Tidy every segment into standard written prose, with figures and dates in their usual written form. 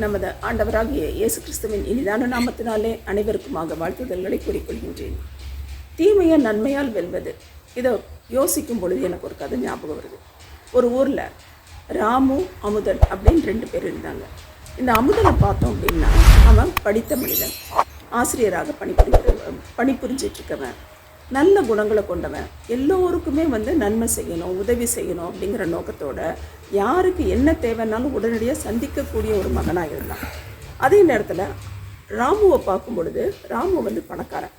நமது ஆண்டவராகிய இயேசு கிறிஸ்துவின் இனிதான நாமத்தினாலே அனைவருக்குமாக வாழ்த்துதல்களை கூறிக்கொள்கின்றேன். தீமையை நன்மையால் வெல்வது, இதை யோசிக்கும் பொழுது எனக்கு ஒரு கதை ஞாபகம் வருது. ஒரு ஊரில் ராமு, அமுதன் அப்படின்னு 2 பேர் இருந்தாங்க. இந்த அமுதனை பார்த்தோம் அப்படின்னா, அவன் படித்த மனிதன், ஆசிரியராக பணிபுரிஞ்சிட்ருக்கவன், நல்ல குணங்களை கொண்டவன், எல்லோருக்குமே நன்மை செய்யணும், உதவி செய்யணும் அப்படிங்கிற நோக்கத்தோட யாருக்கு என்ன தேவைன்னாலும் உடனடியாக சந்திக்கக்கூடிய ஒரு மகனாக இருந்தான். அதே நேரத்தில் ராமுவை பார்க்கும் பொழுது ராமு பணக்காரன்.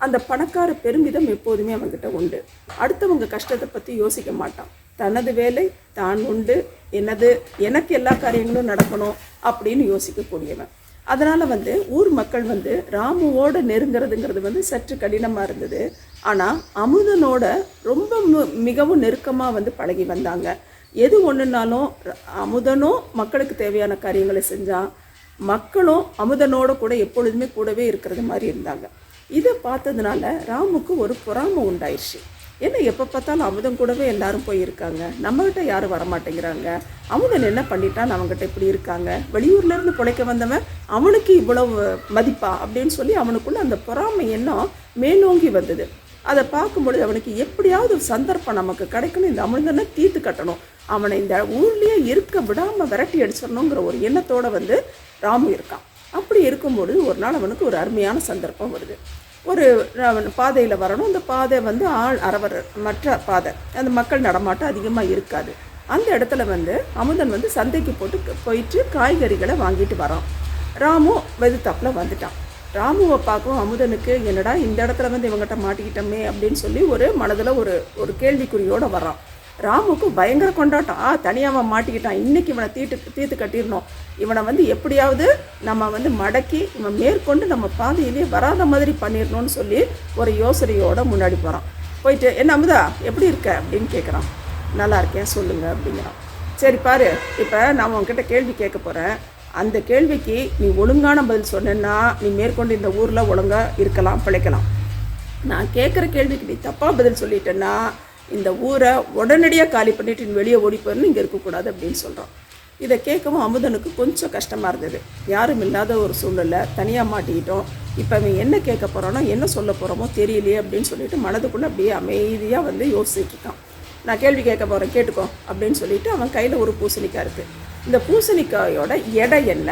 அந்த பணக்கார பெருமிதம் எப்போதுமே அவன்கிட்ட உண்டு. அடுத்தவங்க கஷ்டத்தை பற்றி யோசிக்க மாட்டான். தனது வேலை தான் உண்டு, எனக்கு எல்லா காரியங்களும் நடக்கணும் அப்படின்னு யோசிக்கக்கூடியவன். அதனால் ஊர் மக்கள் ராமுவோட நெருங்கிறதுங்கிறது சற்று கடினமாக இருந்தது. ஆனால் அமுதனோட ரொம்ப மிகவும் நெருக்கமாக பழகி வந்தாங்க. எது ஒன்றுனாலும் அமுதனும் மக்களுக்கு தேவையான காரியங்களை செஞ்சான், மக்களும் அமுதனோட கூட எப்பொழுதுமே கூடவே இருக்கிறது மாதிரி இருந்தாங்க. இதை பார்த்ததுனால ராமுக்கு ஒரு பொறாமை உண்டாயிடுச்சு. ஏன்னா எப்போ பார்த்தாலும் அமுதன் கூடவே எல்லாரும் போயிருக்காங்க, நம்மகிட்ட யாரும் வரமாட்டேங்கிறாங்க, அமுதன் என்ன பண்ணிட்டான், அவங்ககிட்ட இப்படி இருக்காங்க, வெளியூர்லேருந்து பிழைக்க வந்தவன் அவனுக்கு இவ்வளவு மதிப்பா அப்படின்னு சொல்லி அவனுக்குள்ள அந்த பொறாமை எண்ணம் மேலோங்கி வந்தது. அதை பார்க்கும்பொழுது அவனுக்கு எப்படியாவது ஒரு சந்தர்ப்பம் நமக்கு கிடைக்கணும், இந்த அமுதனை தீர்த்து கட்டணும், அவனை இந்த ஊர்லேயே இருக்க விடாமல் விரட்டி அடிச்சிடணுங்கிற ஒரு எண்ணத்தோடு ராமு இருக்கான். அப்படி இருக்கும்பொழுது ஒரு நாள் அவனுக்கு ஒரு அருமையான சந்தர்ப்பம் வருது. ஒரு பாதையில் வரணும். அந்த பாதை ஆள் அரவர் மற்ற பாதை, அந்த மக்கள் நடமாட்டம் அதிகமாக இருக்காது. அந்த இடத்துல அமுதன் சந்தைக்கு போயிட்டு காய்கறிகளை வாங்கிட்டு வரான். ராமு வெதுத்தாப்பில் வந்துட்டான். ராமுவை பார்க்கும் அமுதனுக்கு என்னடா இந்த இடத்துல இவங்ககிட்ட மாட்டிக்கிட்டோமே அப்படின்னு சொல்லி ஒரு மனதில் ஒரு கேள்விக்குறியோடு வரான். ராமுக்கு பயங்கர கொண்டாட்டம். தனியாக மாட்டிக்கிட்டான், இன்றைக்கி இவனை தீர்த்து கட்டிடணும், இவனை எப்படியாவது நம்ம மடக்கி இவன் மேற்கொண்டு நம்ம பாதையிலேயே வராத மாதிரி பண்ணிடணும்னு சொல்லி ஒரு யோசனையோடு முன்னாடி போகிறான். போயிட்டு என்ன அமுதா எப்படி இருக்க அப்படின்னு கேட்குறான். நல்லா இருக்கேன் சொல்லுங்க அப்படிங்கிறான். சரி பாரு, இப்போ நான் உன்கிட்ட கேள்வி கேட்க போகிறேன், அந்த கேள்விக்கு நீ ஒழுங்கான பதில் சொன்னேன்னா நீ மேற்கொண்டு இந்த ஊரில் ஒழுங்காக இருக்கலாம், பிழைக்கலாம். நான் கேட்குற கேள்விக்கு நீ தப்பாக பதில் சொல்லிட்டேன்னா இந்த ஊரை உடனடியாக காலி பண்ணிவிட்டு நீ வெளியே ஓடி போயிருந்து இங்கே இருக்கக்கூடாது அப்படின்னு சொல்கிறான். இதை கேட்கவும் அமுதனுக்கு கொஞ்சம் கஷ்டமாக இருந்தது. யாரும் இல்லாத ஒரு சூழ்நிலை, தனியாக மாட்டிக்கிட்டோம், இப்போ அவன் என்ன கேட்க போகிறானோ என்ன சொல்ல போகிறோமோ தெரியலையே அப்படின்னு சொல்லிட்டு மனதுக்குள்ளே அப்படியே அமைதியாக யோசிச்சுட்டு இருக்கான். நான் கேள்வி கேட்க போகிறேன் கேட்டுக்கோ அப்படின்னு சொல்லிட்டு அவன் கையில் ஒரு பூசணிக்காய் இருக்குது. இந்த பூசணிக்காயோட எடை என்ன,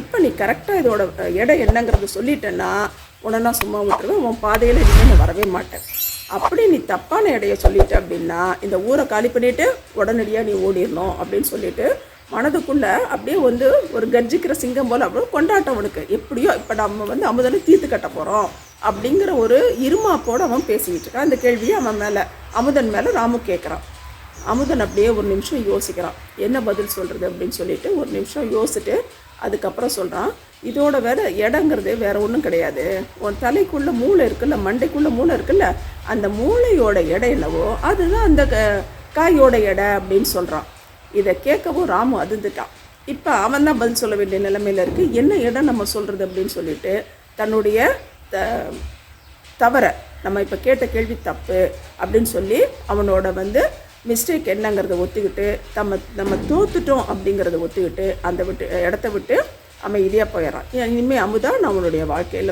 இப்போ நீ கரெக்டாக இதோட எடை என்னங்கிறத சொல்லிட்டேன்னா உடனே சும்மா விட்டுருவேன், உன் பாதையில் இனிமேல் வரவே மாட்டேன். அப்படி நீ தப்பான எடையை சொல்லிட்ட அப்படின்னா இந்த ஊரை காலி பண்ணிவிட்டு உடனடியாக நீ ஓடிடணும் அப்படின்னு சொல்லிட்டு மனதுக்குள்ளே அப்படியே ஒரு கர்ஜிக்கிற சிங்கம் போல் அப்படியே கொண்டாட்டம் அவனுக்கு. எப்படியோ இப்போ நம்ம அமுதனை தீர்த்து கட்ட போகிறோம் அப்படிங்கிற ஒரு இருமாப்போடு அவன் பேசிக்கிட்டு இருக்கான். அந்த கேள்வியை அமுதன் மேலே ராமு கேட்குறான். அமுதன் அப்படியே ஒரு நிமிஷம் யோசிக்கிறான், என்ன பதில் சொல்கிறது அப்படின்னு சொல்லிட்டு ஒரு நிமிஷம் யோசிச்சுட்டு அதுக்கப்புறம் சொல்கிறான், இதோட இடங்கிறது வேறு ஒன்றும் கிடையாது, உன் தலைக்குள்ளே மூளை இருக்குல்ல, மண்டைக்குள்ளே மூளை இருக்குல்ல, அந்த மூளையோட எடை என்னவோ அதுதான் அந்த காயோட எடை அப்படின்னு சொல்கிறான். இதை கேட்கவும் ராமு அதிர்ந்துட்டான். இப்போ அவன் தான் பதில் சொல்ல வேண்டிய நிலைமையில் இருக்குது. என்ன இடம் நம்ம சொல்கிறது அப்படின்னு சொல்லிட்டு தன்னுடைய தவறை, நம்ம இப்போ கேட்ட கேள்வி தப்பு அப்படின்னு சொல்லி அவனோட மிஸ்டேக் என்னங்கிறத ஒத்துக்கிட்டு நம்ம தோத்துட்டோம் அப்படிங்கிறத ஒத்துக்கிட்டு அந்த இடத்த விட்டு அமைதியாக போயிடறான். இனிமேல் அமுதா நான் உன்னுடைய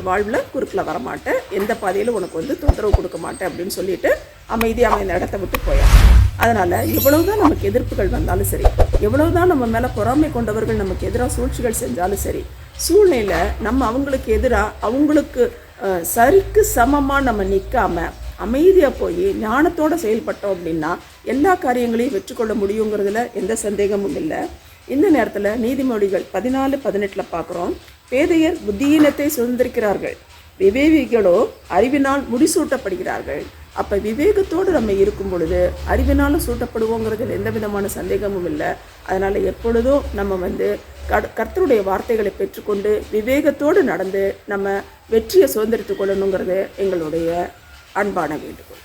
வாழ்வில் குறுக்கில் வரமாட்டேன், எந்த பாதையில் உனக்கு தொந்தரவு கொடுக்க மாட்டேன் அப்படின்னு சொல்லிட்டு அமைதியாக அவன் இந்த இடத்த விட்டு போயிடறான். அதனால் எவ்வளவுதான் நமக்கு எதிர்ப்புகள் வந்தாலும் சரி, எவ்வளவுதான் நம்ம மேலே பொறாமை கொண்டவர்கள் நமக்கு எதிராக சூழ்ச்சிகள் செஞ்சாலும் சரி, சூழ்நிலையில் நம்ம அவங்களுக்கு எதிராக அவங்களுக்கு சரிக்கு சமமாக நம்ம நிற்காமல் அமைதியாக போய் ஞானத்தோடு செயல்பட்டோம் அப்படின்னா எல்லா காரியங்களையும் வெற்றி கொள்ள முடியுங்கிறதுல எந்த சந்தேகமும் இல்லை. இந்த நேரத்தில் நீதிமொழிகள் 14:18 பார்க்குறோம், பேதையர் புத்தியீனத்தை சுதந்திரிக்கிறார்கள், விவேகிகளோ அறிவினால் முடிசூட்டப்படுகிறார்கள். அப்போ விவேகத்தோடு நம்ம இருக்கும் பொழுது அறிவினாலும் சூட்டப்படுவோங்கிறதுல எந்த விதமான சந்தேகமும் இல்லை. அதனால் எப்பொழுதும் நம்ம கர்த்தருடைய வார்த்தைகளை பெற்றுக்கொண்டு விவேகத்தோடு நடந்து நம்ம வெற்றியை சுதந்திரித்து கொள்ளணுங்கிறது எங்களுடைய அன்பான வேண்டுகோள்.